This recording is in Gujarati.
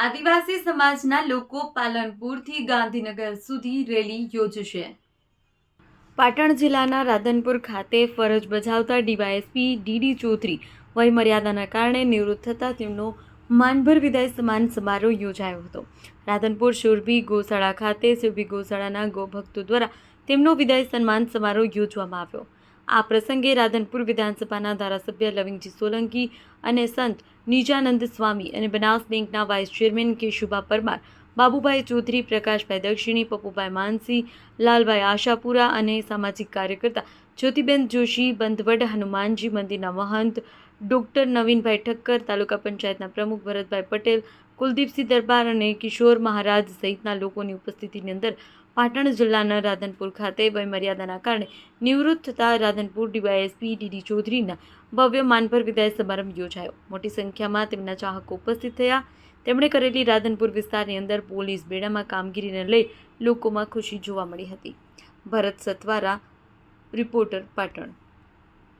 આદિવાસી સમાજના લોકો પાલનપુરથી ગાંધીનગર સુધી રેલી યોજશે। પાટણ જિલ્લાના રાધનપુર ખાતે ફરજ બજાવતા ડીવાયએસપી ડીડી ચૌધરી વયમર્યાદાના કારણે નિવૃત્ત થતાં તેમનો માનભર વિદાય સન્માન સમારોહ યોજાયો હતો। રાધનપુર સુરભી ગૌશાળા ખાતે સુરભી ગૌશાળાના ગૌભક્તો દ્વારા તેમનો વિદાય સન્માન સમારોહ યોજવામાં આવ્યો। આ પ્રસંગે રાધનપુર વિધાનસભાના ધારાસભ્ય લવિંગજી સોલંકી અને સંત નિજાનંદ સ્વામી અને બનાસ બેંકના વાઇસ ચેરમેન કેશુભા પરમાર, બાબુભાઈ ચૌધરી, પ્રકાશભાઈ દક્ષિણી, પપ્પુભાઈ માનસી, લાલભાઈ આશાપુરા અને સામાજિક કાર્યકર્તા જ્યોતિબેન જોશી, બંધવડ હનુમાનજી મંદિરના મહંત ડોક્ટર નવીનભાઈ ઠક્કર, તાલુકા પંચાયતના પ્રમુખ ભરતભાઈ પટેલ, કુલદીપસિંહ દરબાર અને કિશોર મહારાજ સહિતના લોકોની ઉપસ્થિતિની અંદર પાટણ જિલ્લાના રાધનપુર ખાતે વયમર્યાદાના કારણે નિવૃત્ત થતા રાધનપુર ડીવાયએસપી ડીડી ચૌધરીના ભવ્ય માનભર વિદાય સમારંભ યોજાયો। મોટી સંખ્યામાં તેમના ચાહકો ઉપસ્થિત થયા। તેમણે કરેલી રાધનપુર વિસ્તારની અંદર પોલીસ બેડામાં કામગીરીને લઈ લોકોમાં ખુશી જોવા મળી હતી। ભરત સતવારા, રિપોર્ટર, પાટણ।